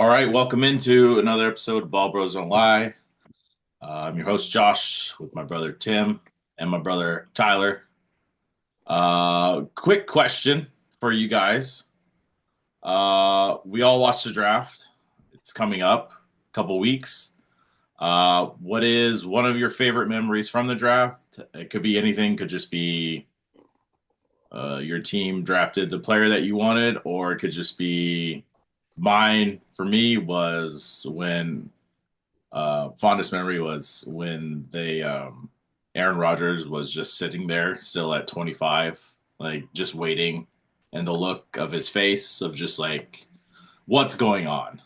All right, welcome into another episode of Ball Bros Don't Lie. I'm your host Josh with my brother Tim and my brother Tyler. Quick question for you guys. We all watched the draft. It's coming up a couple weeks. What is one of your favorite memories from the draft? It could be anything. Could just be your team drafted the player that you wanted, or it could just be mine. For me, was when fondest memory was when they Aaron Rodgers was just sitting there still at 25, like just waiting, and the look of his face of just like what's going on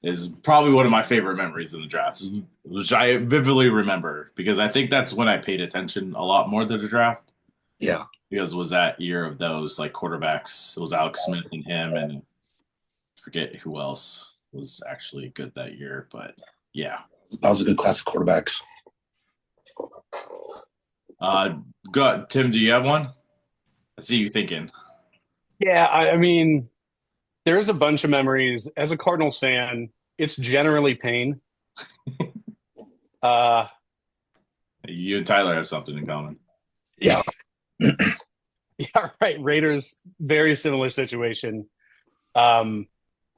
is probably one of my favorite memories in the draft, which I vividly remember because I think that's when I paid attention a lot more to the draft Yeah, because it was that year of those like quarterbacks. It was Alex Smith and him, and forget who else was actually good that year, but yeah. that was a good class of quarterbacks. Uh, Go, Tim. Do you have one? I see you thinking. Yeah, I mean, there's a bunch of memories. As a Cardinals fan, it's generally pain. Uh, You and Tyler have something in common. Yeah, yeah, right. Raiders, very similar situation. Um,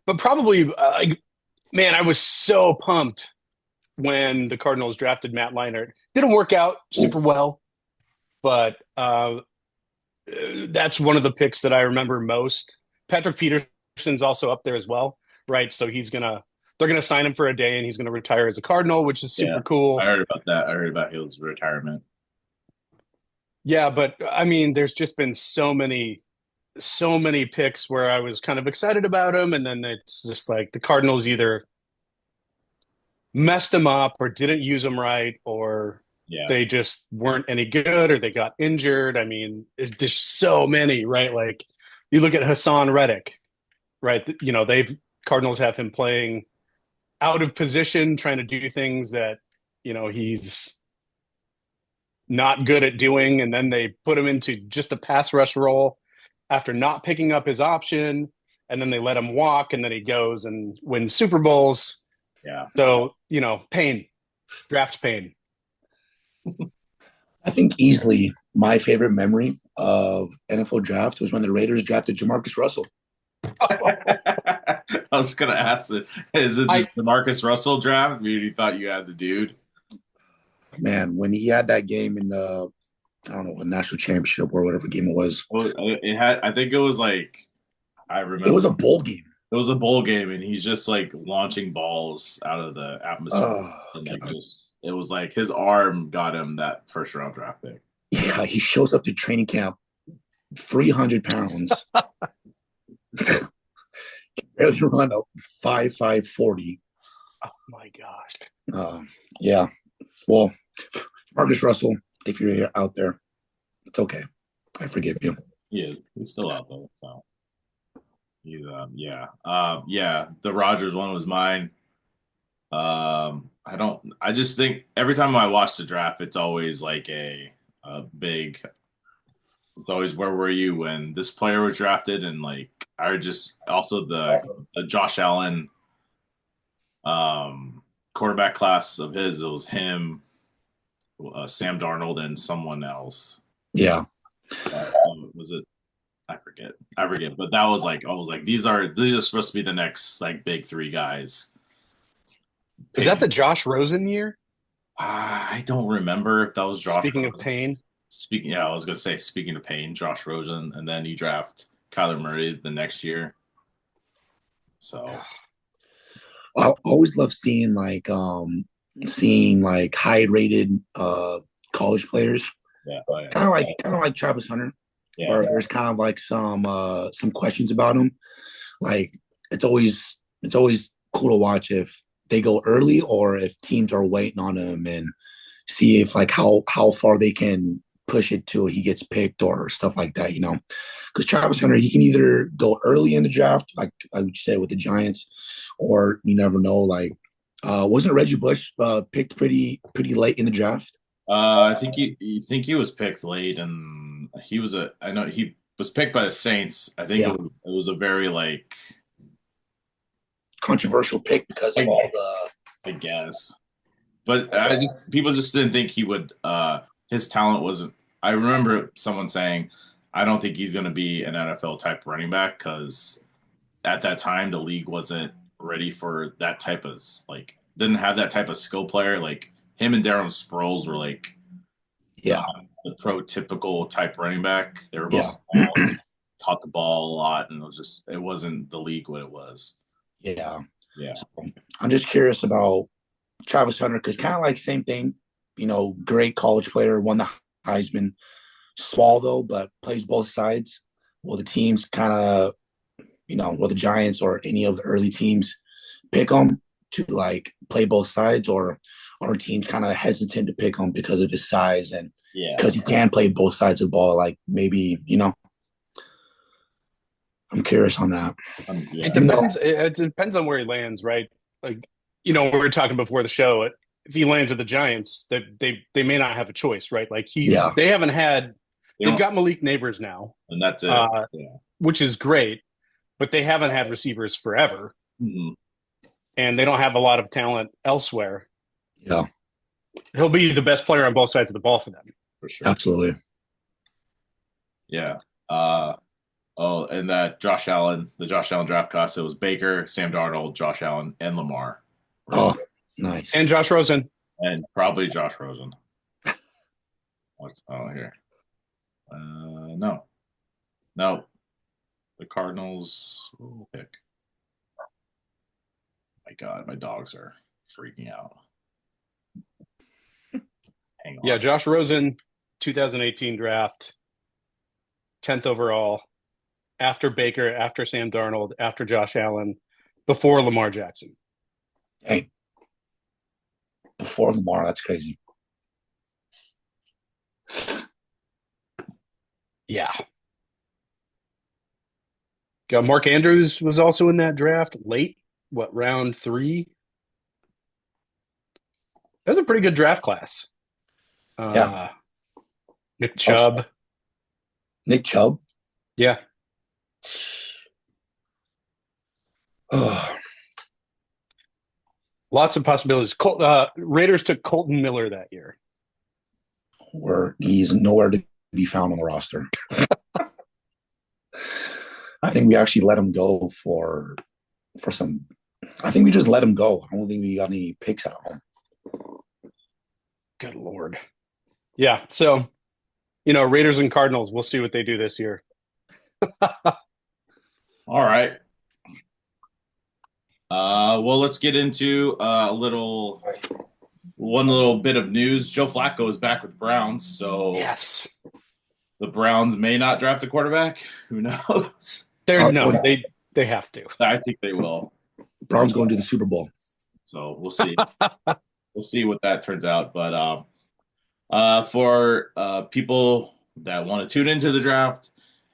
but probably, man, I was so pumped when the Cardinals drafted Matt Leinart. Didn't work out super well, but that's one of the picks that I remember most. Patrick Peterson's also up there as well, right? So they're gonna sign him for a day, and he's gonna retire as a Cardinal, which is Yeah, super I cool. heard about that. I heard about his retirement. Yeah, but I mean, there's just been so many picks where I was kind of excited about him, and then it's just like the Cardinals either messed him up or didn't use him right, or Yeah, they just weren't any good, or they got injured. I mean, there's so many, right? Like you look at Hassan Reddick, right? You know, they've Cardinals have him playing out of position, trying to do things that, he's not good at doing. And then they put him into just a pass rush role after not picking up his option. And then they let him walk, and then he goes and wins Super Bowls. yeah. So, pain, draft pain. I think easily my favorite memory of NFL draft was when the Raiders drafted Jamarcus Russell. I was gonna ask it. Is it I just the Marcus Russell draft? You thought you had the dude? Man, when he had that game in the I don't know, a national championship or whatever game it was. Well, it had. I think it was like I It remember was a bowl game. it was a bowl game, and he's just like launching balls out of the atmosphere, Oh and like God. just it was like his arm got him that first round draft pick. Yeah, he shows up to training camp 300 pounds, barely run up 5'5" 40. Oh my gosh. Uh, yeah. Well, Marcus Russell, if you're out there, it's okay. I forgive you. He's still out there, so he's yeah. The Rogers one was mine. I don't. I just think every time I watch the draft, it's always like a big. It's always where were you when this player was drafted, and like I just also the Josh Allen quarterback class of his. It was him, Sam Darnold, and someone else. Yeah. Was it? I forget. I forget. But that was like I was like these are supposed to be the next like big three guys. Is that Peyton. the Josh Rosen year? I don't remember if that was Josh Speaking of Rosen. pain. Speaking, yeah, I was gonna say speaking of pain, Josh Rosen, and then you draft Kyler Murray the next year. So I always love seeing like high rated college players. yeah, oh, yeah, Kind of like Travis Hunter, yeah, where there's kind of like some questions about him. Like it's always cool to watch if they go early or if teams are waiting on him and see if like how far they can push it till he gets picked or stuff like that, Because Travis Hunter, he can either go early in the draft, like I would say with the Giants, or you never know. Like, wasn't Reggie Bush picked pretty late in the draft? I think you think he was picked late, and he was a. I know he was picked by the Saints. I think Yeah, it was a very like controversial pick because of all I guess. But people just didn't think he would. His talent wasn't. I remember someone saying, "I don't think he's going to be an NFL type running back because at that time the league wasn't ready for that type of didn't have that type of skill player. Like him and Darren Sproles were like yeah, not the prototypical type running back. They were both yeah, small, caught the ball a lot, and it wasn't the league what it was. yeah. Yeah, So I'm just curious about Travis Hunter because kind of like same thing, great college player, won the Heisman, small though, but plays both sides. Will the teams kind of, will the Giants or any of the early teams pick him to like play both sides, or are teams kind of hesitant to pick him because of his size and because he can play both sides of the ball? Like maybe, I'm curious on that. It depends. It depends on where he lands, right? Like, we were talking before the show. If he lands at the Giants, they may not have a choice, right? Like they haven't had. They've got Malik Neighbors now, and that's it. Which is great, but they haven't had receivers forever, and they don't have a lot of talent elsewhere. Yeah, he'll be the best player on both sides of the ball for them, for sure. Absolutely. Yeah. And that the Josh Allen draft class, it was Baker, Sam Darnold, Josh Allen, and Lamar. Right? Oh, nice. And Josh Rosen. And probably Josh Rosen. What's here? No. The Cardinals will pick. My God, my dogs are freaking out. Hang on. Yeah, Josh Rosen, 2018 draft, 10th overall. After Baker, after Sam Darnold, after Josh Allen, before Lamar Jackson. Hey, before Lamar, that's crazy. Yeah. Mark Andrews was also in that draft late, round 3? That was a pretty good draft class. Yeah. Nick Chubb. Nick Chubb? Yeah. Oh. Lots of possibilities. Raiders took Colton Miller that year. Where he's nowhere to be found on the roster. I think we actually let him go for some. I think we just let him go. I don't think we got any picks out of him. Good Lord. Yeah. So, Raiders and Cardinals, we'll see what they do this year. All right. Well, let's get into one little bit of news. Joe Flacco is back with the Browns, so yes, the Browns may not draft a quarterback. Who knows? They have to. I think they will. Browns going to the Super Bowl, so we'll see. We'll see what that turns out. But for people that want to tune into the draft,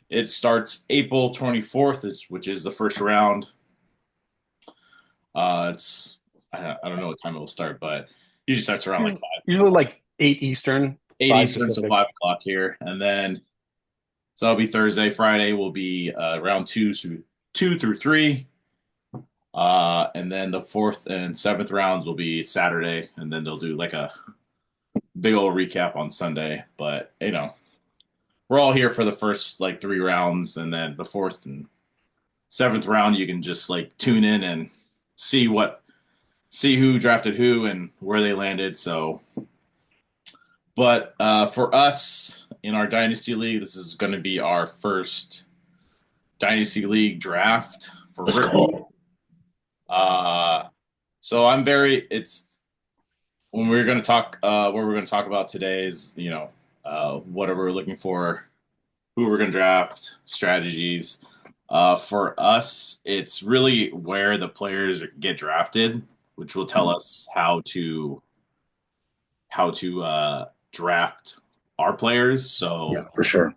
it starts April 24th, which is the first round. I don't know what time it will start, but usually starts around like 5. Usually like 8 Eastern. 8 Eastern, so 5 o'clock here. And then, so that'll be Thursday. Friday will be round 2 through 3. And then the 4th and 7th rounds will be Saturday. And then they'll do like a big old recap on Sunday. But, we're all here for the first 3 rounds. And then the 4th and 7th round, you can just tune in and see who drafted who and where they landed. So, but for us in our Dynasty League, this is going to be our first Dynasty League draft for rookies. So I'm when we're going to talk, what we're going to talk about today is, whatever we're looking for, who we're going to draft, strategies. For us, it's really where the players get drafted, which will tell us how to draft our players. So yeah, for sure.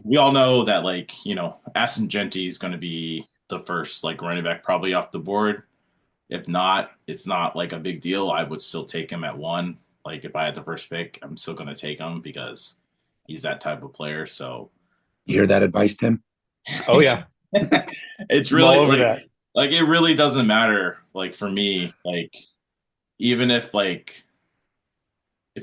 We all know that Aston Genty is going to be the first running back probably off the board. If not, it's not a big deal. I would still take him at 1. If I had the first pick, I'm still going to take him because he's that type of player. So you hear that advice, Tim? Oh yeah. It's really over that. like it really doesn't matter. Like for me, like even if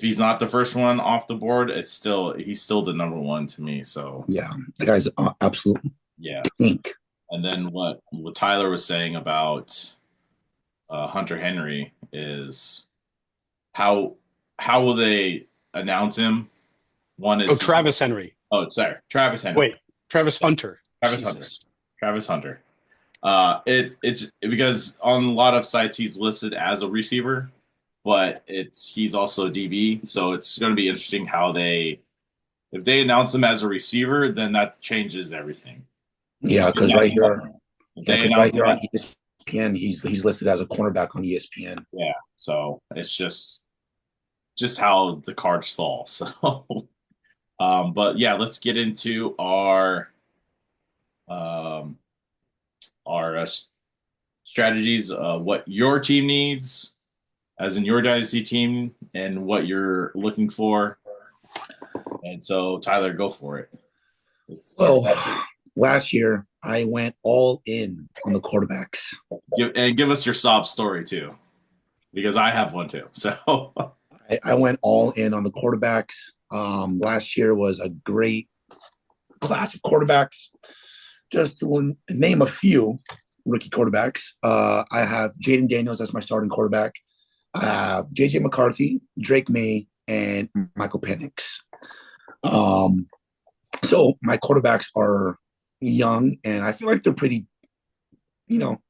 he's not the first one off the board, he's still the number one to me. So Yeah, the guy's absolute yeah. ink. And then what Tyler was saying about Hunter Henry is how how will they announce him? One Oh, is Travis Henry. oh sorry, Travis Henry. Wait, Travis Yeah, Hunter. Travis Hunter. Jesus. Travis Hunter. It's because on a lot of sites he's listed as a receiver, but he's also DB. So it's going to be interesting how they if they announce him as a receiver, then that changes everything. Yeah, If because right here, they right announce him here on as ESPN, he's listed as a cornerback on ESPN. yeah, so it's just how the cards fall. So, but yeah, let's get into um, our strategies. What your team needs, as in your dynasty team, and what you're looking for. And so, Tyler, go for it. Well, last year I went all in on the quarterbacks. Give us your sob story too, because I have one too. So, I went all in on the quarterbacks. Last year was a great class of quarterbacks. Just to name a few rookie quarterbacks, I have Jaden Daniels as my starting quarterback. I have JJ McCarthy, Drake May, and Michael Penix. Um, so my quarterbacks are young, and I feel like they're pretty. You know,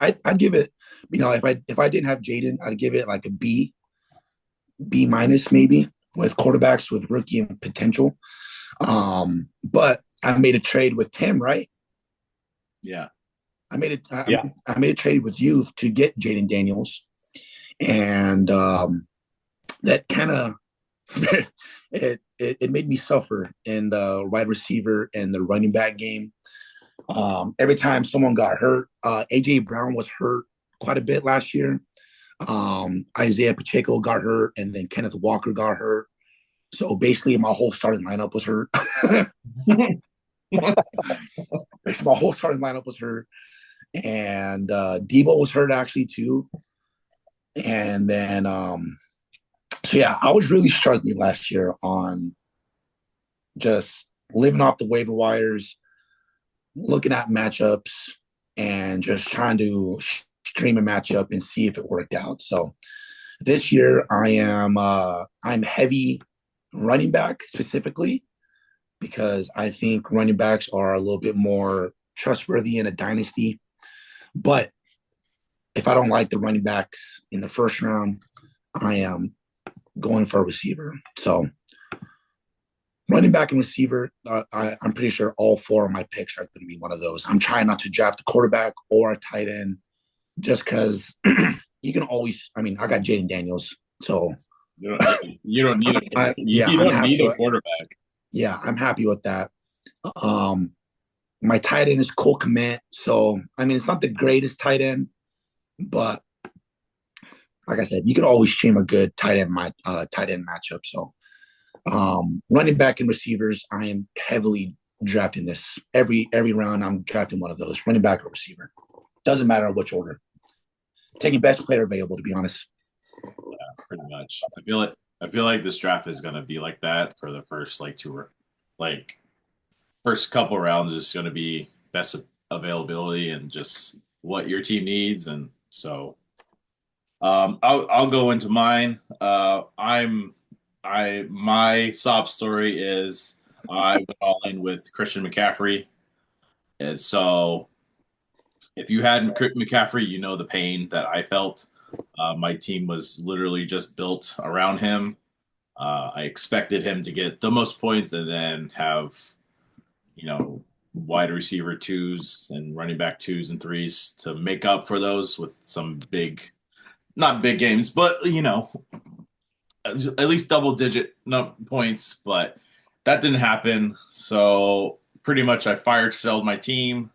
I'd give it. If I didn't have Jaden, I'd give it like a B minus maybe with quarterbacks with rookie and potential. But I made a trade with Tim, right? yeah, I made it. Yeah. I made a trade with you to get Jaden Daniels, and that kind of it made me suffer in the wide receiver and the running back game. Every time someone got hurt, AJ Brown was hurt quite a bit last year. Isaiah Pacheco got hurt, and then Kenneth Walker got hurt. So basically, my whole starting lineup was hurt. My whole starting lineup was hurt, and Debo was hurt actually too. And then, so yeah, I was really struggling last year on just living off the waiver wires, looking at matchups, and just trying to stream a matchup and see if it worked out. So this year, I'm heavy running back specifically because I think running backs are a little bit more trustworthy in a dynasty. But if I don't like the running backs in the first round, I am going for a receiver. So running back and receiver, I'm pretty sure all four of my picks are going to be one of those. I'm trying not to draft a quarterback or a tight end just because you can always. I mean, I got Jaden Daniels, so you don't need yeah, you don't need a quarterback. Yeah, I'm happy with that. My tight end is Cole Kmet, so I mean, it's not the greatest tight end, but like I said, you can always stream a good tight end matchup. So running back and receivers, I am heavily drafting this every round. I'm drafting one of those running back or receiver. Doesn't matter which order. Taking best player available, to be honest. Yeah, pretty much. I feel like this draft is going to be like that for the first like first couple rounds is going to be best availability and just what your team needs, and so I'll go into mine. My sob story is I went all in with Christian McCaffrey, and so if you hadn't McCaffrey, you know the pain that I felt. My team was literally just built around him. I expected him to get the most points and then have, wide receiver twos and running back twos and threes to make up for those with some not big games, but, at least double digit points. But that didn't happen. So pretty much I fired selled my team.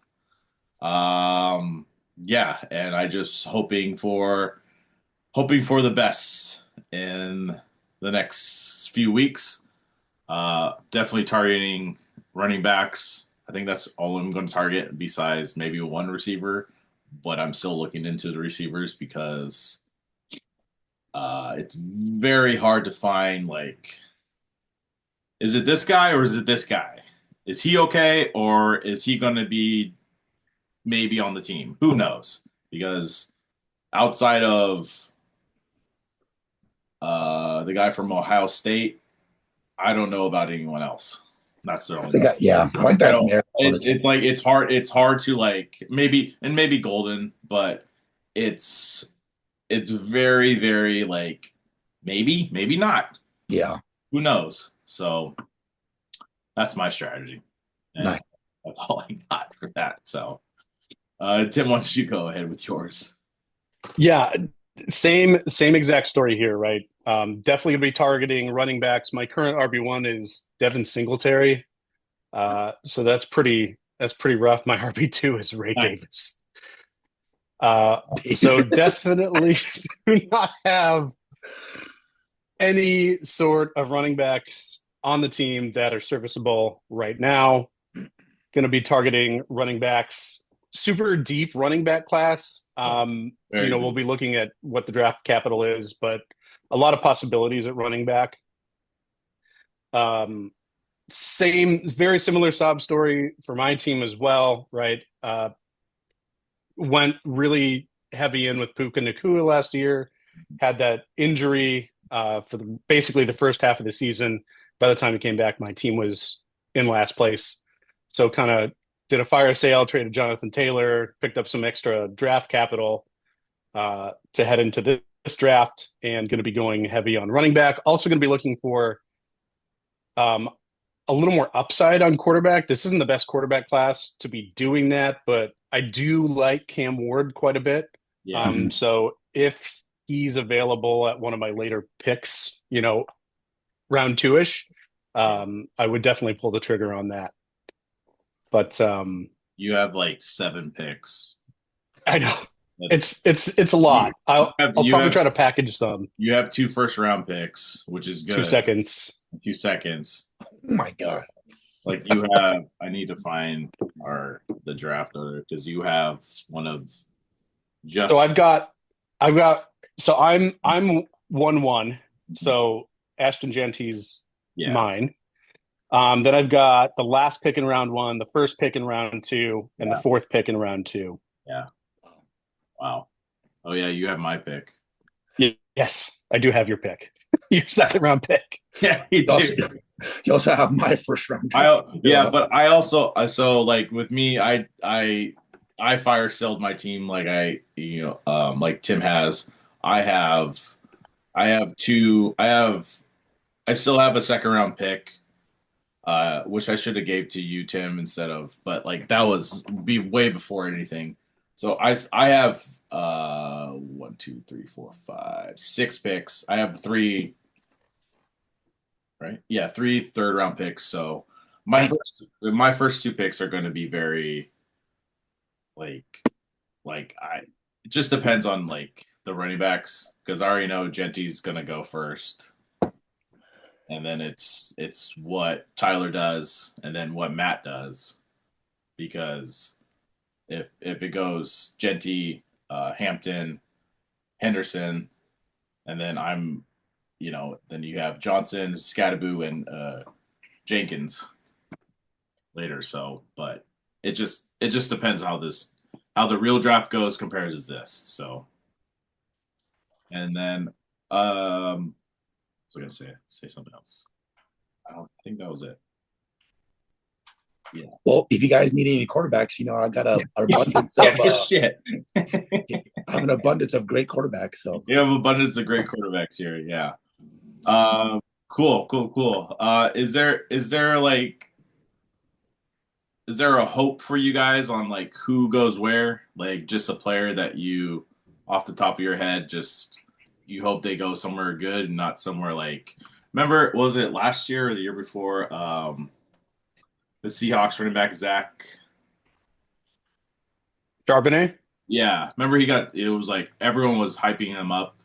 Yeah, and I just hoping for the best in the next few weeks. Definitely targeting running backs. I think that's all I'm going to target besides maybe one receiver but I'm still looking into the receivers because it's very hard to find like, is it this guy or is it this guy? Is he okay or is he going to be maybe on the team? Who knows? Because outside of the guy from Ohio State, I don't know about anyone else. That's the only. Yeah, I like I that from don't. Arizona. It's like it's hard. It's hard to like maybe Golden, but it's very very like maybe not. Yeah, Who knows? So that's my strategy, and nice. that's all I got for that. So, Tim, why don't you go ahead with yours? Yeah, same exact story here, right? Definitely gonna be targeting running backs. My current RB1 is Devin Singletary. So that's pretty rough. My RB2 is Ray Nice. Davis. So definitely do not have any sort of running backs on the team that are serviceable right now. Going to be targeting running backs, super deep running back class. We'll be looking at what the draft capital is, but a lot of possibilities at running back. Very similar sob story for my team as well, right? Went really heavy in with Puka Nacua last year, had that injury for basically the first half of the season. By the time he came back, my team was in last place. So kind of did a fire sale, traded Jonathan Taylor, picked up some extra draft capital to head into this draft, and going to be going heavy on running back. Also going to be looking for a little more upside on quarterback. This isn't the best quarterback class to be doing that, but I do like Cam Ward quite a bit. Yeah. So if he's available at one of my later picks, round two-ish, I would definitely pull the trigger on that. But You have like 7 picks. I know it's a lot. I'll probably try to package some. You have 2 first-round picks, which is good. 2 seconds. 2 seconds. Oh my god! Like you have, I need to find the draft order because you have one of just. So So I'm 1-1. So Ashton Genty's mine. Then I've got the last pick in round 1, the first pick in round 2, and the fourth pick in round 2. Yeah. Wow. Oh yeah, you have my pick. Yes, I do have your pick. Your second round pick. Yeah, you do. You also have my first round. But I also like with me, I fire sailed my team like like Tim has. I still have a second round pick, which I should have gave to you, Tim, instead of, but like that was be way before anything. So I have 1, 2, 3, 4, 5, 6 picks. I have 3. Right? Yeah, 3 third-round picks. So my first 2 picks are going to be very like it just depends on like the running backs because I already know Genty's going to go first, and then it's what Tyler does and then what Matt does because if it goes Genty, Hampton, Henderson, and then then you have Johnson, Scadaboo, and Jenkins later. So, but it just depends how the real draft goes compared to this. So, and then I was gonna say something else. I think that was it. Yeah. Well, if you guys need any quarterbacks, I got an abundance of shit. I have an abundance of great quarterbacks. So you have an abundance of great quarterbacks here. Yeah. Cool. Is there a hope for you guys on like who goes where? Like just a player that you off the top of your head just you hope they go somewhere good and not somewhere like remember was it last year or the year before the Seahawks running back Zach Charbonnet? Yeah, remember it was like everyone was hyping him up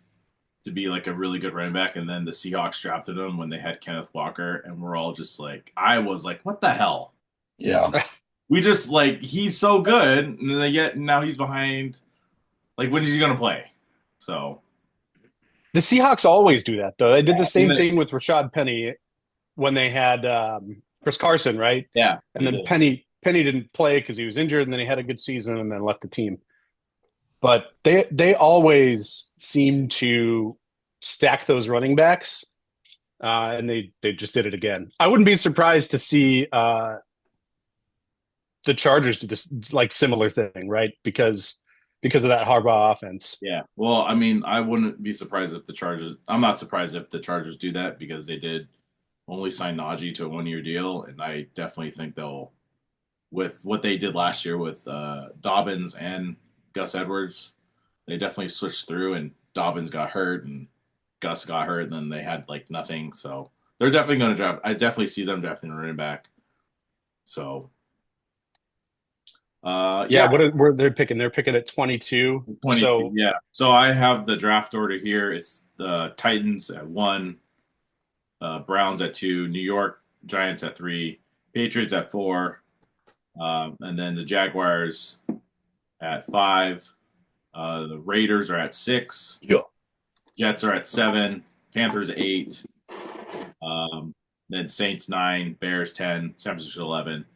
to be like a really good running back, and then the Seahawks drafted him when they had Kenneth Walker, and we're all just like, I was like, what the hell? Yeah. we just like he's so good, and then yet now he's behind. Like, when is he going to play? So The Seahawks always do that, though. They did the and same thing with Rashad Penny when they had Chris Carson, right? yeah, And he then did. Penny didn't play because he was injured, and then he had a good season and then left the team. But they always seem to stack those running backs, and they just did it again. I wouldn't be surprised to see the Chargers do this like similar thing, right? Because of that Harbaugh offense. Yeah. Well, I mean, I wouldn't be surprised if the Chargers. I'm not surprised if the Chargers do that because they did only sign Najee to a 1 year deal, and I definitely think they'll, with what they did last year with Dobbins and Gus Edwards, they definitely switched through, and Dobbins got hurt and Gus got hurt, and then they had like nothing. So they're definitely going to draft. I definitely see them drafting a running back. So Yeah, yeah, were they picking? They're picking at 22. 22. So Yeah. So I have the draft order here. It's the Titans at 1, Browns at 2, New York Giants at 3, Patriots at 4, and then the Jaguars at 5. The Raiders are at 6. Yeah. Jets are at 7. Panthers at 8. Then Saints 9. Bears 10. San Francisco 11.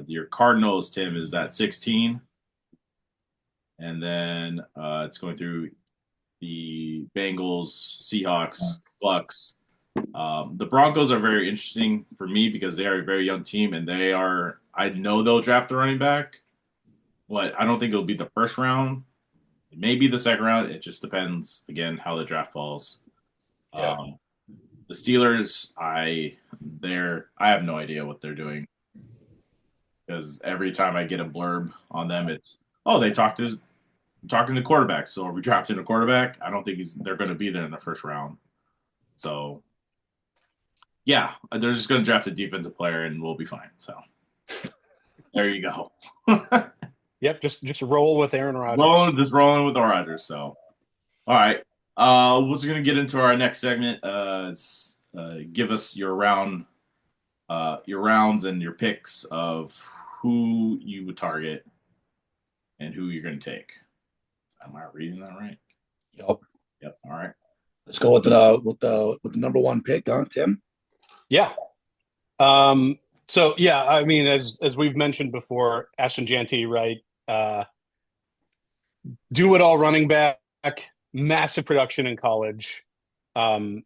Your Cardinals, Tim, is at 16. And then it's going through the Bengals, Seahawks, Bucks. The Broncos are very interesting for me because they are a very young team, and they are. I know they'll draft a running back, but I don't think it'll be the first round. It may be the second round. It just depends again how the draft falls. Yeah. The Steelers, I have no idea what they're doing because every time I get a blurb on them, it's they talking to quarterbacks. So are we drafting a quarterback? I don't think they're going to be there in the first round. So yeah, they're just going to draft a defensive player and we'll be fine. So there you go. yep, just roll with Aaron Rodgers. Rolling with Rodgers. So all right, we're going to get into our next segment. It's give us your rounds and your picks of who you would target and who you're going to take. Am I reading that right? Yep. Yep. All right. Let's go with the number 1 pick, huh, Tim? Yeah. So yeah, I mean, as we've mentioned before, Ashton Jeanty, right? Do it all running back, massive production in college, gonna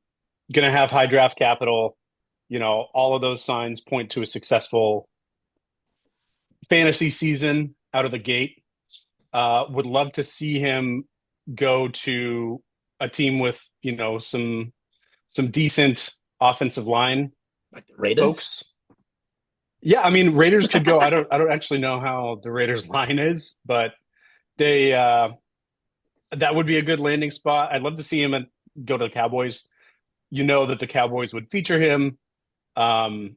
have high draft capital. You know, all of those signs point to a successful fantasy season out of the gate. Would love to see him go to a team with, you know, some decent offensive line Like the Raiders. folks. Yeah, I mean Raiders could go. I don't actually know how the Raiders line is, but they that would be a good landing spot. I'd love to see him go to the Cowboys. You know that the Cowboys would feature him. I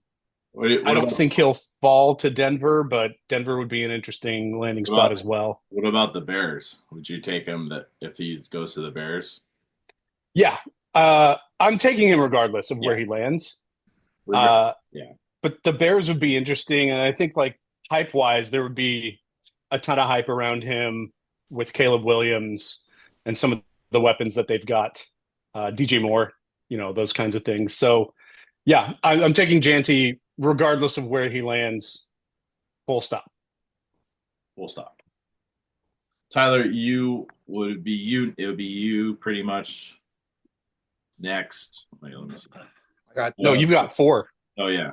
don't think he'll fall to Denver, but Denver would be an interesting landing spot as well. What about the Bears? Would you take him if he goes to the Bears? Yeah, I'm taking him regardless of where he lands. Yeah. But the Bears would be interesting, and I think like hype wise, there would be a ton of hype around him with Caleb Williams and some of the weapons that they've got, DJ Moore, you know, those kinds of things. So yeah, I'm taking Jeanty regardless of where he lands. Full stop. Full stop. Tyler, it would be you pretty much next. Wait, let me see. No, you've got 4. Oh yeah.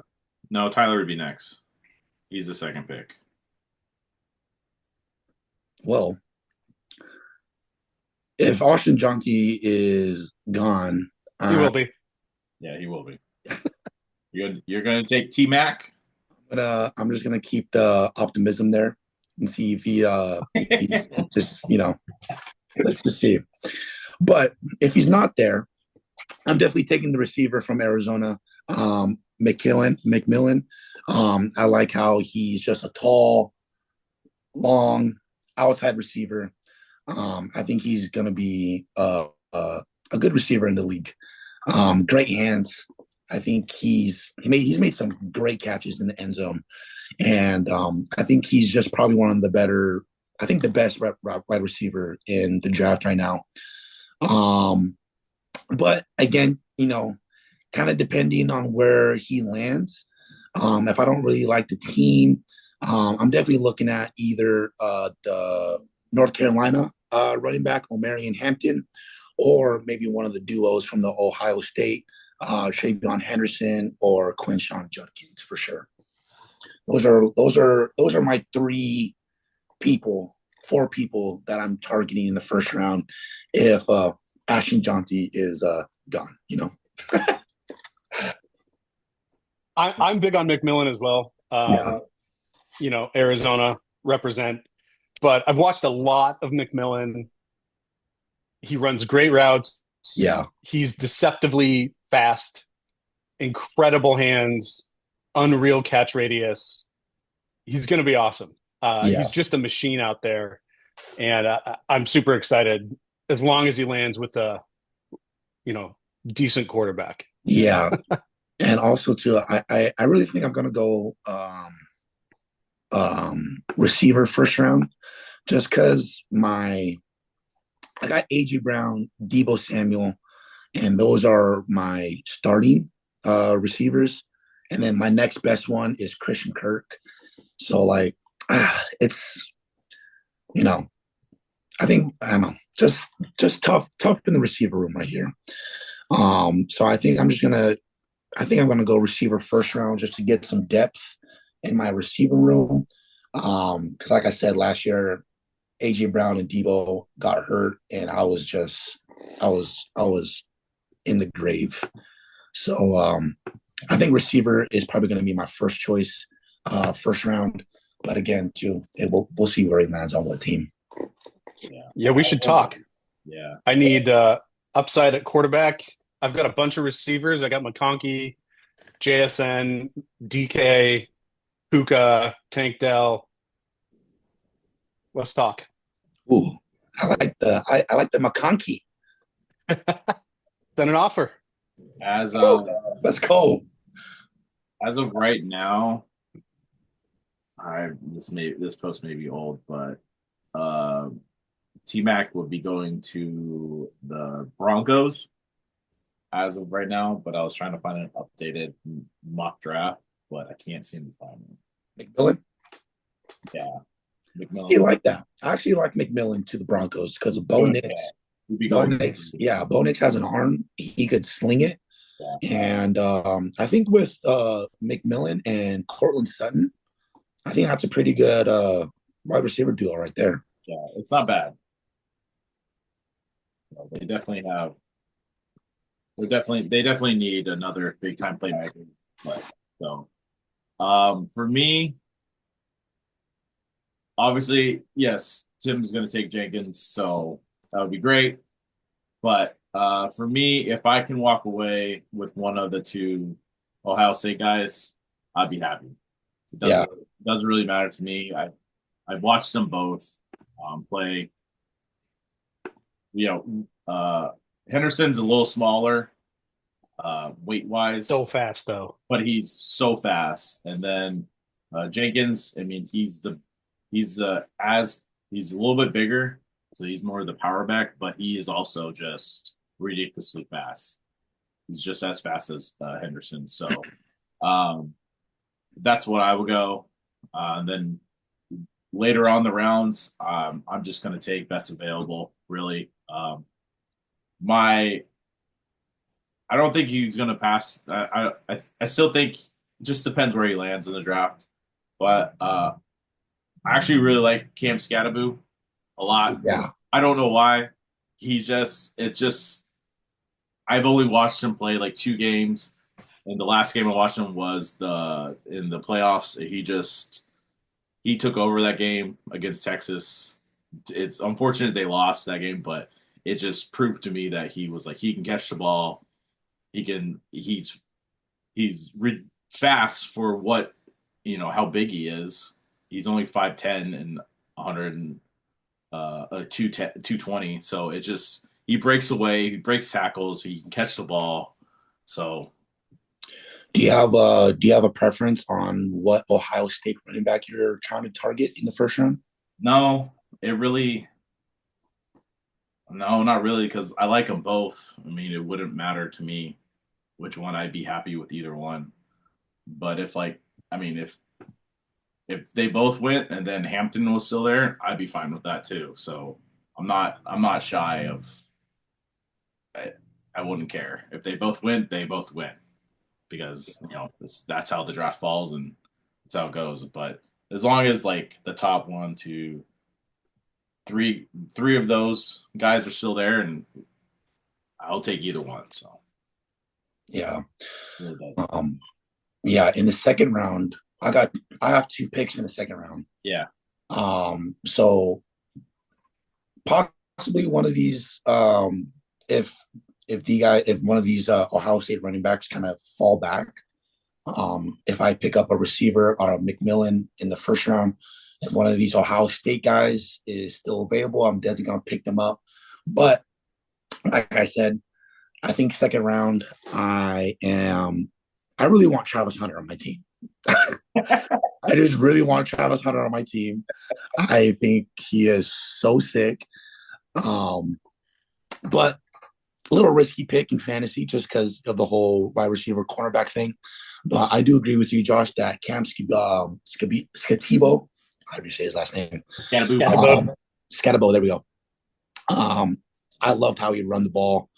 No, Tyler would be next. He's the second pick. Well, if Ashton Jeanty is gone, He will be. Yeah, he will be. You're gonna take T Mac. I'm just gonna keep the optimism there and see if he's just, you know, let's just see. But if he's not there, I'm definitely taking the receiver from Arizona, McMillan. I like how he's just a tall, long, outside receiver. I think he's going to be a good receiver in the league. Great hands. I think he's made some great catches in the end zone, and I think he's just probably one of the better. I think the best wide receiver in the draft right now. Um, but again, kind of depending on where he lands. If I don't really like the team, I'm definitely looking at either the North Carolina running back Omarion Hampton, or maybe one of the duos from the Ohio State, Travion Henderson or Quinshawn Judkins for sure. Those are my four people that I'm targeting in the first round if Ashton Jonty is gone. I'm big on McMillan as well. Yeah, Arizona represent, but I've watched a lot of McMillan. He runs great routes. yeah, He's deceptively fast, incredible hands, unreal catch radius. He's going to be awesome. yeah, He's just a machine out there, and I'm super excited as long as he lands with a, decent quarterback. yeah. And also too, I really think I'm gonna go receiver first round, just because I got AJ Brown, Debo Samuel, and those are my starting receivers. And then my next best one is Christian Kirk. So like, it's I think I don't know, just tough in the receiver room right here. So I think I'm gonna go receiver first round just to get some depth in my receiver room. Because like I said last year, AJ Brown and Debo got hurt, and I was in the grave. So I think receiver is probably going to be my first choice, first round. But again, too, we'll see where he lands on what team. Yeah, we should talk. Yeah. I need upside at quarterback. I've got a bunch of receivers. I got McConkey, JSN, DK, Puka, Tank Dell. Let's talk. Ooh, I like the McConkey. Send an offer. As Let's go. as of right now, this post may be old, but uh, T Mac would be going to the Broncos as of right now. But I was trying to find an updated mock draft, but I can't seem to find one. McMillan. Yeah, You McMillan. like that? I actually like McMillan to the Broncos because of Bo Nix. Yeah, he'd be Bo going. Nix, yeah, Bo Nix has an arm. He could sling it. Yeah, And I think with McMillan and Cortland Sutton, I think that's a pretty good wide receiver duo right there. yeah, it's not bad. So they definitely have. They definitely need another big time playmaker. But so for me, obviously, yes, Tim's going to take Jenkins, so that would be great. But for me, if I can walk away with one of the two Ohio State guys, I'd be happy. It Yeah, doesn't really matter to me. I've watched them both play. Henderson's a little smaller weight wise, So fast, though. but he's so fast. And then Jenkins, I mean, he's as he's a little bit bigger, so he's more of the power back, but he is also just ridiculously fast. He's just as fast as Henderson. So um, that's what I would go. And then later on the rounds, I'm just going to take best available. Really, my I don't think he's going to pass. I still think it just depends where he lands in the draft. But I actually really like Cam Scattaboo a lot. yeah, I don't know why. It's just I've only watched him play like two games, and the last game I watched him was in the playoffs. He took over that game against Texas. It's unfortunate they lost that game, but it just proved to me that he was like he can catch the ball. He's fast for what how big he is. He's only 5'10" and 100 220. So he breaks away, he breaks tackles, he can catch the ball. So Do you have a preference on what Ohio State running back you're trying to target in the first round? No, it really no, not really, because I like them both. I mean, it wouldn't matter to me which one. I'd be happy with either one. But if like, I mean, if they both went and then Hampton was still there, I'd be fine with that too. So I'm not shy of. I, I wouldn't care if they both win. They both win because that's how the draft falls and that's how it goes. But as long as like the top one, two, three of those guys are still there, and I'll take either one. So Yeah. really does. Yeah, in the second round, I have two picks in the second round. Yeah, So possibly one of these, if if one of these Ohio State running backs kind of fall back, if I pick up a receiver or a McMillan in the first round, if one of these Ohio State guys is still available, I'm definitely gonna pick them up. But like I said, I think second round, I really want Travis Hunter on my team. I just really want Travis Hunter on my team. I think he is so sick. Um, but a little risky pick in fantasy just because of the whole wide receiver cornerback thing. But I do agree with you, Josh, that Scatibo, how do you say his last name? Canaboo. Um, Scatibo, there we go. Um, I loved how he run the ball.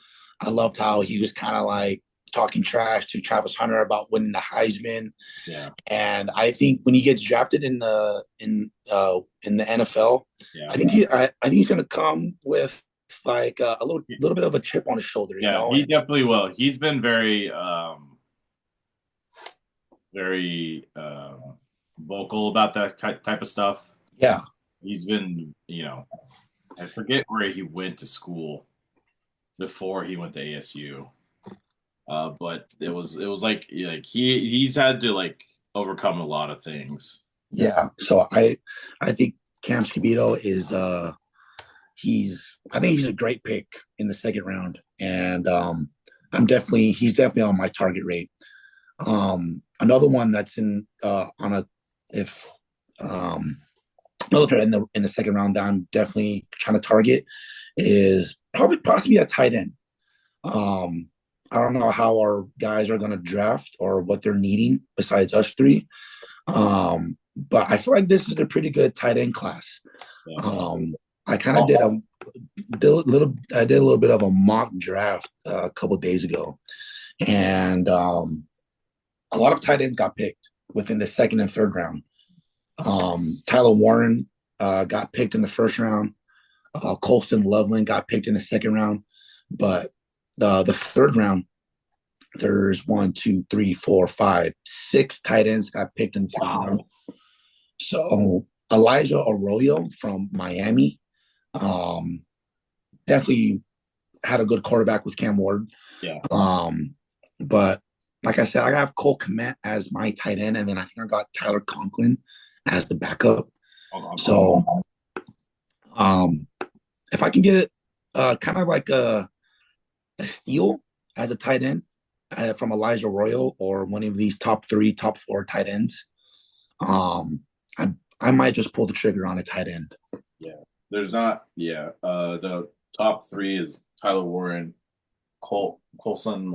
I loved how he was kind of like talking trash to Travis Hunter about winning the Heisman. Yeah, And I think when he gets drafted in the NFL, yeah, I think he's going to come with like a little bit of a chip on his shoulder, you yeah. know. He And definitely will. He's been very vocal about that type of stuff. yeah, He's been, I forget where he went to school before he went to ASU. But it was like he's had to like overcome a lot of things. yeah. So I think Cam Scabito is I think he's a great pick in the second round, and he's definitely on my target rate. Another one that's in on a if another in the second round that I'm definitely trying to target is probably possibly a tight end. Um, I don't know how our guys are going to draft or what they're needing besides us three. But I feel like this is a pretty good tight end class. Yeah. I kind of did a little bit of a mock draft a couple of days ago, and a lot of tight ends got picked within the second and third round. Tyler Warren got picked in the first round. Colston Loveland got picked in the second round, but the third round, there's one, two, three, four, five, six tight ends got picked in the third round. So Elijah Arroyo from Miami, definitely had a good quarterback with Cam Ward. Yeah. But like I said, I have Cole Kmet as my tight end, and then I think I got Tyler Conklin as the backup. So if I can get kind of like a steal as a tight end from Elijah Royal or one of these top three, top four tight ends, I might just pull the trigger on a tight end. Yeah. There's not. Yeah. The top three is Tyler Warren, Colson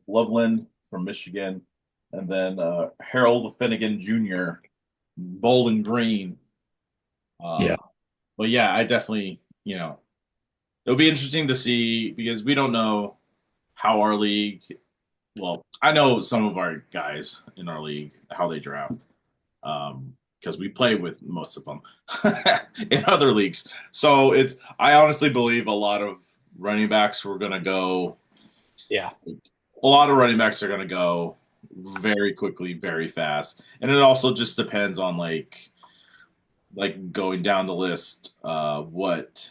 Loveland from Michigan, and then Harold Finnegan Jr., Bowling Green. Yeah. But yeah, I definitely, it'll be interesting to see because we don't know how our league. Well, I know some of our guys in our league how they draft, because we play with most of them in other leagues. So I honestly believe a lot of running backs were going to go. Yeah. A lot of running backs are going to go very quickly, very fast, and it also just depends on like going down the list, what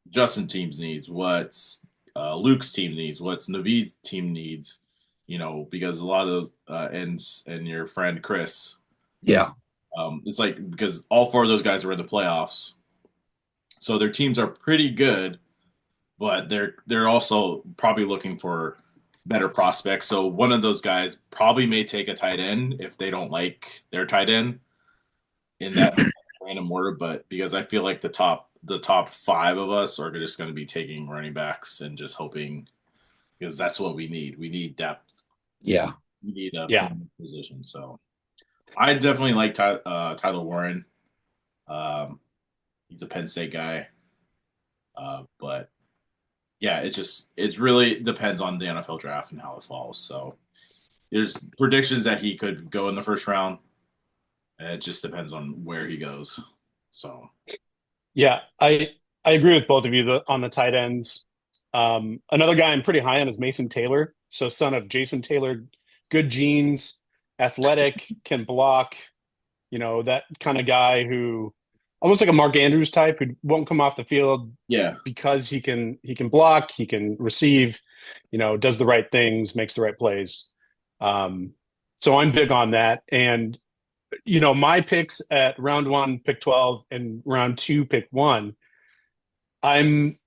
Justin teams needs, what Luke's team needs, what's Naveed's team needs, because a lot of and your friend Chris, Yeah. it's like because all four of those guys were in the playoffs, so their teams are pretty good, but they're also probably looking for better prospects. So one of those guys probably may take a tight end if they don't like their tight end in that random order. But because I feel like the top five of us are just going to be taking running backs and just hoping because that's what we need. We need depth. Yeah. We need a Yeah. position. So I definitely like Tyler Warren. Um, he's a Penn State guy, but yeah, it really depends on the NFL draft and how it falls. So there's predictions that he could go in the first round, and it just depends on where he goes. So Yeah, I agree with both of you on the tight ends. Another guy I'm pretty high on is Mason Taylor. So son of Jason Taylor, good genes, athletic, can block. That kind of guy who almost like a Mark Andrews type who won't come off the field yeah, because he can block, he can receive, does the right things, makes the right plays. Um, so I'm big on that. And my picks at round one, pick 12, and round two, pick one, I'm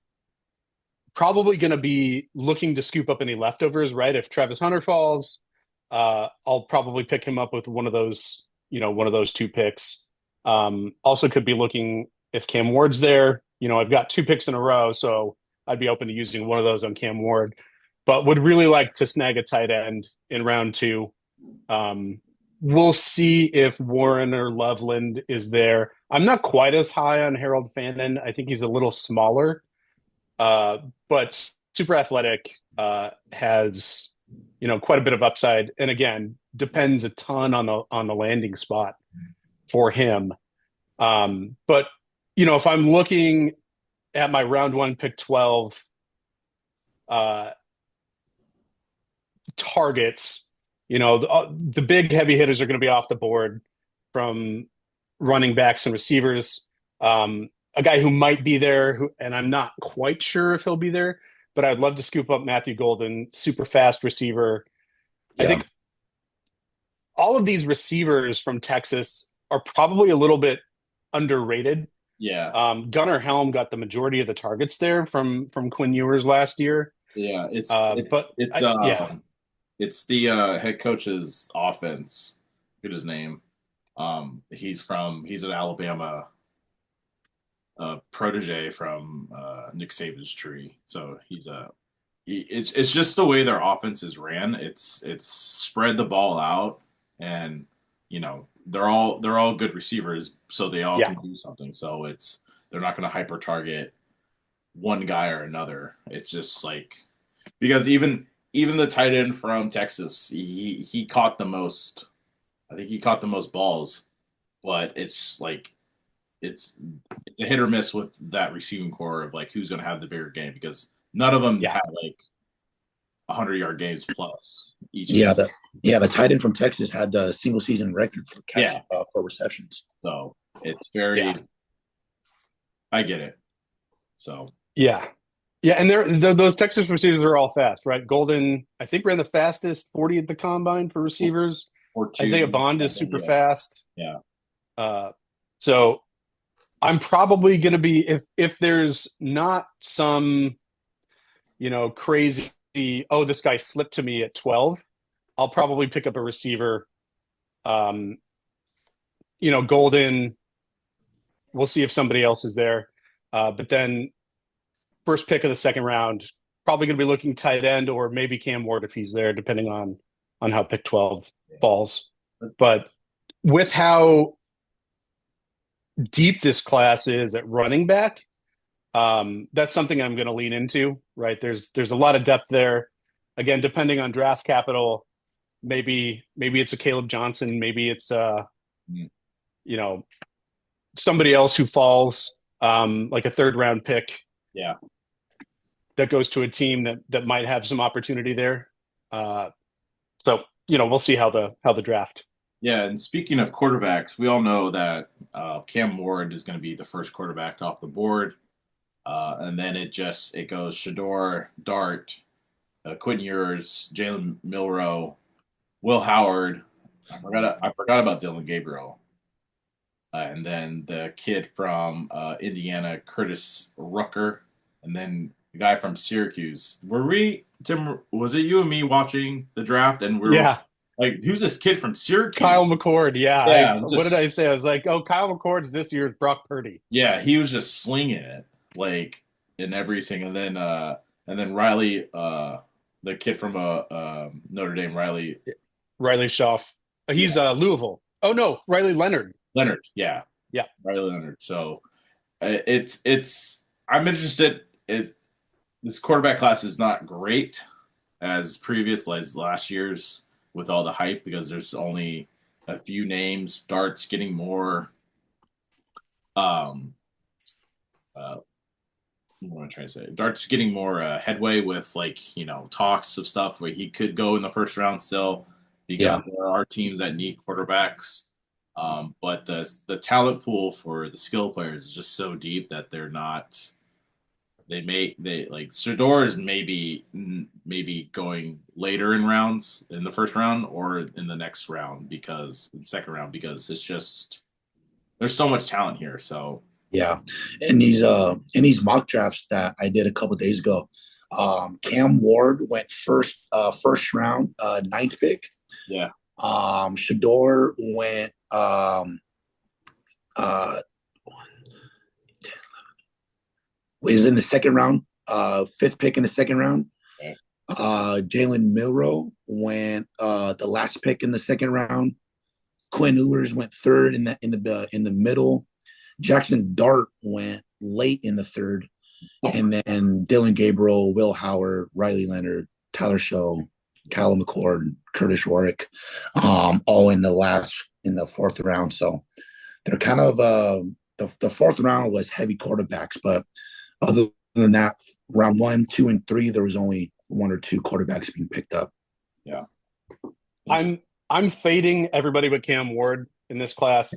probably going to be looking to scoop up any leftovers, right? If Travis Hunter falls, I'll probably pick him up with one of those two picks. Also could be looking if Cam Ward's there. I've got two picks in a row, so I'd be open to using one of those on Cam Ward, but would really like to snag a tight end in round two. Um, we'll see if Warren or Loveland is there. I'm not quite as high on Harold Fannin. I think he's a little smaller, uh, but super athletic, has quite a bit of upside, and again depends a ton on the landing spot for him. But if I'm looking at my round one, pick 12 uh, targets, the big heavy hitters are going to be off the board from running backs and receivers. A guy who might be there, and I'm not quite sure if he'll be there, but I'd love to scoop up Matthew Golden, super fast receiver. I Yeah. think all of these receivers from Texas are probably a little bit underrated. yeah, Gunnar Helm got the majority of the targets there from Quinn Ewers last year. yeah. But yeah, It's the head coach's offense. Get his name. He's an Alabama protege from Nick Saban's tree. So it's just the way their offense is ran. It's spread the ball out, and they're all good receivers, so they all yeah, can do something. So they're not going to hyper target one guy or another. It's just like because even the tight end from Texas, he caught the most. I think he caught the most balls, but it's like it's a hit or miss with that receiving core of like who's going to have the bigger game because none of them yeah, had like 100-yard games plus each of Yeah, them. the tight end from Texas had the single season record for catch Yeah, for receptions. so it's yeah, very. I get it. So yeah. Yeah, and those Texas receivers are all fast, right? Golden, I think, ran the fastest 40 at the combine for receivers. or two, Isaiah Bond is super yeah, fast. yeah, Uh, so I'm probably going to be if there's not some crazy, oh, this guy slipped to me at 12, I'll probably pick up a receiver. Um, Golden. We'll see if somebody else is there. But then first pick of the second round, probably going to be looking tight end or maybe Cam Ward if he's there, depending on how pick 12 falls. But with how deep this class is at running back, that's something I'm going to lean into. Right? There's a lot of depth there. Again, depending on draft capital, maybe it's a Caleb Johnson, maybe it's mm, you know somebody else who falls, like a third round pick yeah. that goes to a team that might have some opportunity there. So we'll see how the draft. Yeah, and speaking of quarterbacks, we all know that Cam Ward is going to be the first quarterback off the board, and then it goes Shador, Dart, Quentin Ewers, Jalen Milrow, Will Howard. I forgot about Dylan Gabriel, and then the kid from Indiana, Curtis Rucker, and then the guy from Syracuse. Were we Tim, was it you and me watching the draft, and we were Yeah, like, "Who's this kid from Syracuse?" Kyle McCord. Yeah, I Yeah, what did just I say? I was like, oh, Kyle McCord's this year's Brock Purdy. yeah, he was just slinging it like in everything, and then Riley, the kid from Notre Dame, Riley Riley Schaff. He's yeah, Louisville. Oh no, Riley Leonard. Leonard, yeah, Yeah. Riley Leonard. So it's I'm interested. This quarterback class is not great as previous as last year's with all the hype because there's only a few names. Dart's getting more. Um, uh, what am I trying to say? Dart's getting more headway with like talks of stuff where he could go in the first round still because Yeah, there are teams that need quarterbacks. But the talent pool for the skill players is just so deep that they're not. They like Shador is maybe going later in rounds in the first round or in the next round because in second round because it's just there's so much talent here. So yeah. In these mock drafts that I did a couple of days ago, Cam Ward went first round, ninth pick. yeah, Shador went uh is in the second round, fifth pick in the second round. okay. Jalen Milrow went the last pick in the second round. Quinn Ewers went third in the middle. Jackson Dart went late in the third, and then Dylan Gabriel, Will Howard, Riley Leonard, Tyler Show, Callum McCord, Curtis Warwick, all in the fourth round. So they're kind of the fourth round was heavy quarterbacks, but other than that, round one, two, and three, there was only one or two quarterbacks being picked up. Yeah. I'm fading everybody but Cam Ward in this class.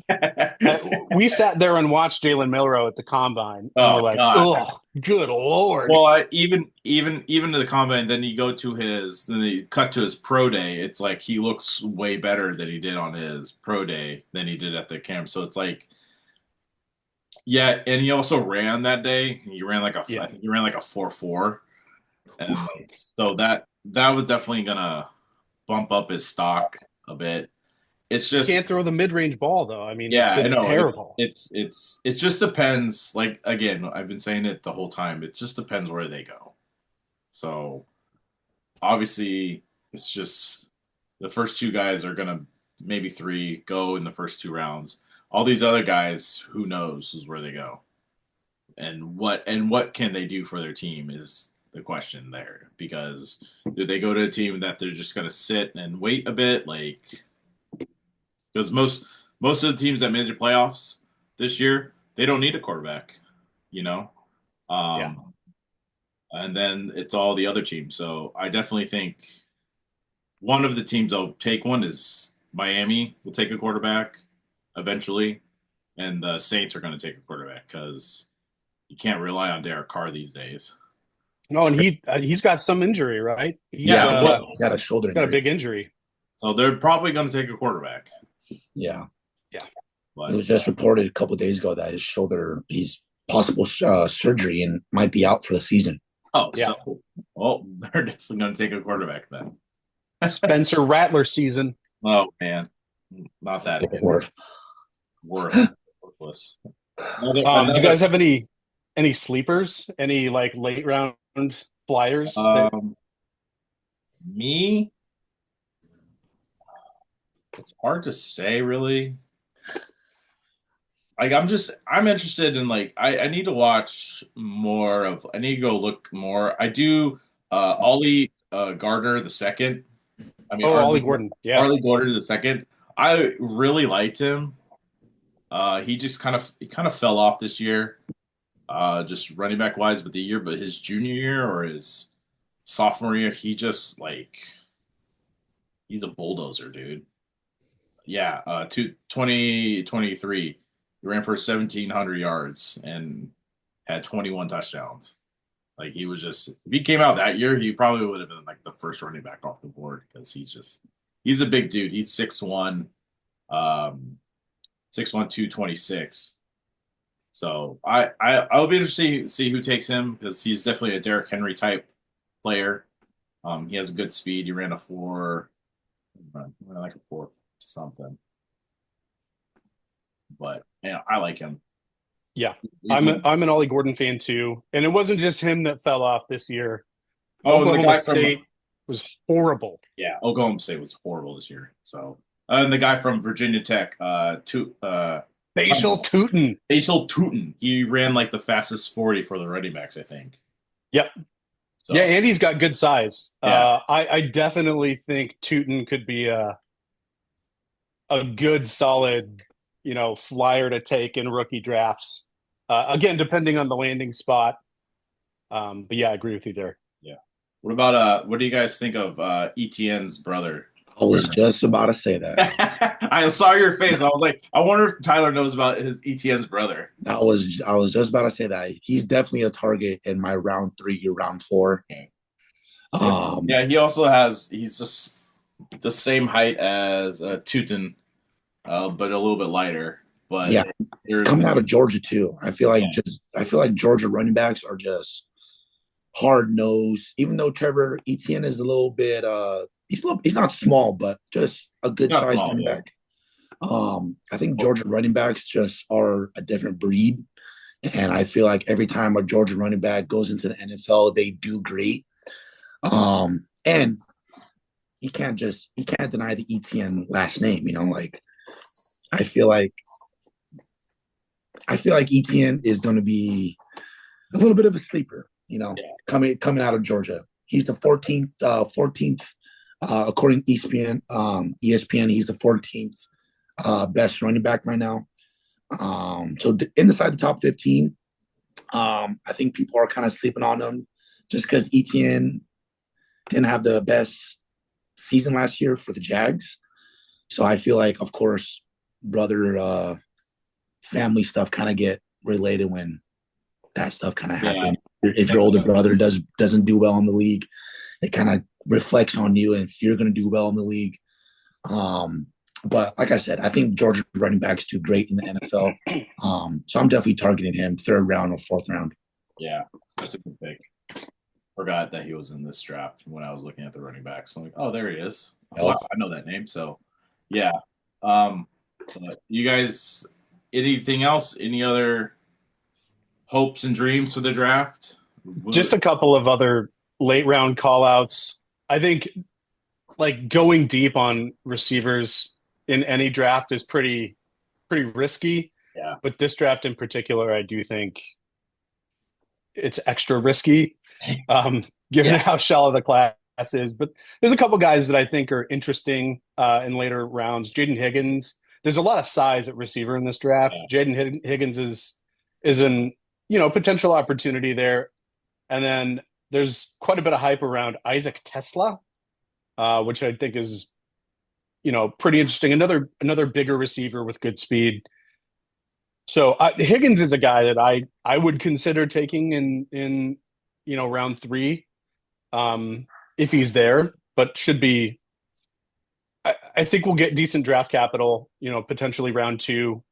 We sat there and watched Jalen Milrow at the combine, and we're Oh like, God. "Oh, good lord!" Well, even to the combine, then you go to then you cut to his pro day. It's like he looks way better than he did on his pro day than he did at the camp. So it's like, yeah, and he also ran that day. He ran like I Yeah, think he ran like a 4.4, and oof. like so that was definitely gonna bump up his stock a bit. It's He just can't throw the mid-range ball though. I mean, yeah, I it's know terrible. it just depends. Like again, I've been saying it the whole time. It just depends where they go. So obviously, it's just the first two guys are gonna maybe three go in the first two rounds. All these other guys, who knows, is where they go, and what can they do for their team is the question there. Because do they go to a team that they're just gonna sit and wait a bit, like because most of the teams that made the playoffs this year, they don't need a quarterback, you know. Yeah. Um, and then it's all the other teams. So I definitely think one of the teams I'll take one is Miami will take a quarterback eventually, and the Saints are going to take a quarterback because you can't rely on Derek Carr these days. No, and he's got some injury, right? He's Yeah, well, He's got a shoulder got a injury. big injury. so they're probably going to take a quarterback, Yeah, Yeah. it but was just reported a couple of days ago that his shoulder, he's possible surgery and might be out for the season. oh, Yeah. so well, they're definitely going to take a quarterback then. Spencer Rattler season. Oh man, not that again. Word. Worthless. Do you Another guys have any sleepers? Any like late round flyers that um, me. It's hard to say really. Like I'm interested in like I need to watch more of I need to go look more. I do Ollie Gardner the second. I mean Oh, Ollie Gordon. Yeah. Arlie Gardner the second. I really liked him. He just he kind of fell off this year. Just running back wise, but his junior year or his sophomore year, he just like he's a bulldozer, dude. Yeah, 2023, he ran for 1,700 yards and had 21 touchdowns. Like he was just, if he came out that year, he probably would have been like the first running back off the board because he's a big dude. He's 6'1, 6'1", 226. So I'll be interested to see who takes him because he's definitely a Derrick Henry type player. He has good speed. He ran a four, like a four something. But I like him. Yeah. He's one. I'm an Ollie Gordon fan too. And it wasn't just him that fell off this year. Oh, and the Oklahoma guy from State was horrible. yeah, Oklahoma State was horrible this year. So, and the guy from Virginia Tech, Facial Tootin. Basil Tootin, he ran like the fastest 40 for the running backs, I think. Yep. Yeah, So, and he's got good size. yeah, I definitely think Tootin could be a good, solid, flyer to take in rookie drafts. Again, depending on the landing spot. But yeah, I agree with you there. yeah. What about what do you guys think of ETN's brother? I was just about to say that. I saw your face. I was like, I wonder if Tyler knows about his ETN's brother. I was just about to say that. He's definitely a target in my round 3, round 4. Yeah, he's just the same height as Tootin, but a little bit lighter. But Yeah, coming out of Georgia too. yeah, I feel like Georgia running backs are just hard nosed. Even though Trevor Etienne is a little bit he's not small, but just a good not sized small, running yeah. back. I think Georgia running backs just are a different breed. And I feel like every time a Georgia running back goes into the NFL, they do great. And you can't deny the ETN last name, like I feel like ETN is going to be a little bit of a sleeper, Yeah. coming out of Georgia. He's the 14th according to ESPN, he's the 14th best running back right now. So inside the top 15, I think people are kind of sleeping on him just because ETN didn't have the best season last year for the Jags. So I feel like, of course, brother family stuff kind of get related when that stuff kind of Yeah. happens. If your older brother doesn't do well in the league, it kind of reflects on you and if you're going to do well in the league. But like I said, I think Georgia running backs do great in the NFL. So I'm definitely targeting him 3rd round or 4th round. Yeah, that's a good pick. Forgot that he was in this draft when I was looking at the running backs. I'm like, oh, there he is. Oh, wow, I know that name. So, yeah. But you guys, anything else? Any other hopes and dreams for the draft? Just a couple of other late round call outs. I think like going deep on receivers in any draft is pretty risky. Yeah. But this draft in particular, I do think it's extra risky, given Yeah. how shallow the class is. But there's a couple guys that I think are interesting in later rounds. Jaden Higgins. There's a lot of size at receiver in this draft. Yeah. Jaden Higgins is an potential opportunity there. And then there's quite a bit of hype around Isaac Tesla, which I think is pretty interesting. Another bigger receiver with good speed. So Higgins is a guy that I would consider taking in round 3 if he's there, but should be. I think we'll get decent draft capital, potentially round 2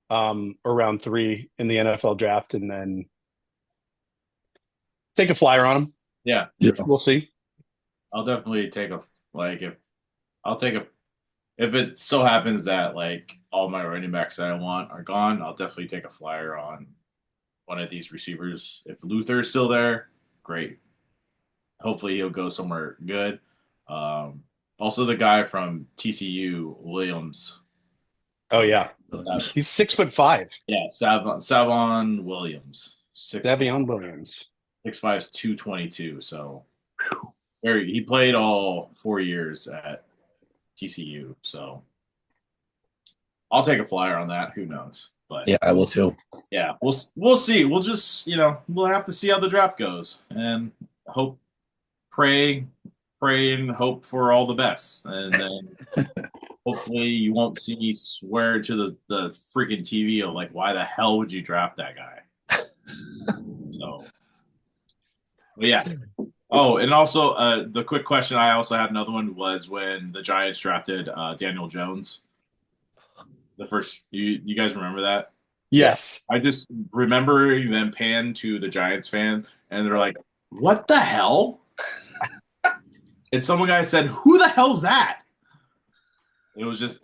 or round 3 in the NFL draft, and then take a flyer on him. Yeah. We'll see. I'll definitely take if it so happens that like all my running backs that I want are gone, I'll definitely take a flyer on one of these receivers. If Luther's still there, great. Hopefully he'll go somewhere good. Also the guy from TCU, Williams. Oh yeah, he's 6'5". Yeah, Savon Williams. Davion Williams. 6'5", 222. So he played all 4 years at TCU. So I'll take a flyer on that. Who knows? But yeah, I will too. Yeah, we'll see. We'll just we'll have to see how the draft goes and hope, pray, and hope for all the best. And then hopefully you won't see me swear to the freaking TV of like, why the hell would you draft that guy? So, but yeah. Oh, and also the quick question. I also had another one was when the Giants drafted Daniel Jones. The first, you guys remember that? Yes. I just remember them pan to the Giants fan, and they're like, "What the hell?" And some guy said, "Who the hell's that?" It was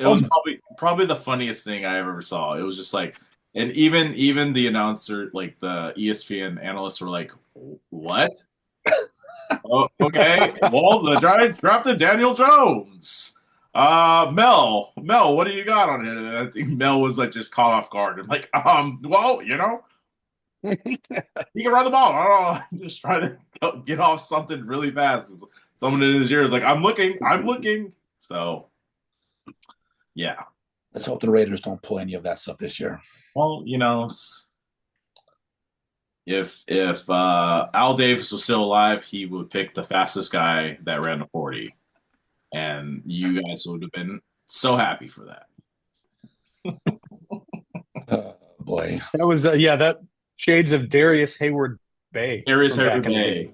probably the funniest thing I ever saw. It was just like, and even the announcer, like the ESPN analysts, were like, "What? Oh, okay. Well, the Giants drafted Daniel Jones. Mel, what do you got on it?" And I think Mel was like just caught off guard. I'm like, well, he can run the ball. I don't know. I'm just trying to get off something really fast. Someone in his ear is like, I'm looking. So, yeah. Let's hope the Raiders don't pull any of that stuff this year. Well, if Al Davis was still alive, he would pick the fastest guy that ran the 40, and you guys would have been so happy for that. Boy, That was that shades of Darius Hayward Bay. Darius from back Hayward in the Bay. day.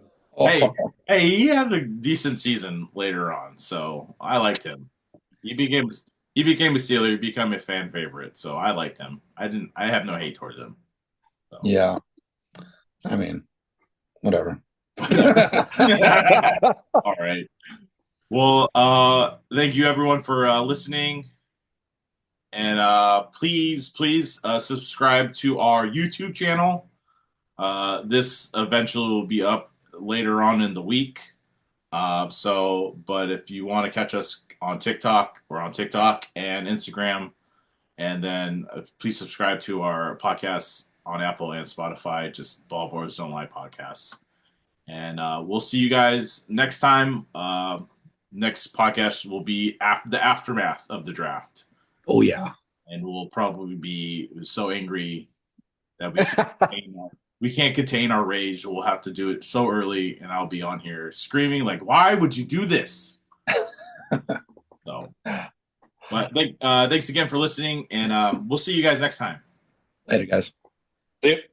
Hey, he had a decent season later on, so I liked him. He became a Steeler, he became a fan favorite, so I liked him. I have no hate towards him. So. Yeah, I mean, whatever. All right. Well, thank you everyone for listening. And please subscribe to our YouTube channel. This eventually will be up later on in the week. But if you want to catch us on TikTok, we're on TikTok and Instagram. And then please subscribe to our podcasts on Apple and Spotify, just Ballboards Don't Lie podcasts. And we'll see you guys next time. Next podcast will be the aftermath of the draft. Oh, yeah. And we'll probably be so angry that we can't contain our rage. We'll have to do it so early, and I'll be on here screaming like, "Why would you do this?" So, but thanks again for listening, and we'll see you guys next time. Later, guys. Yep.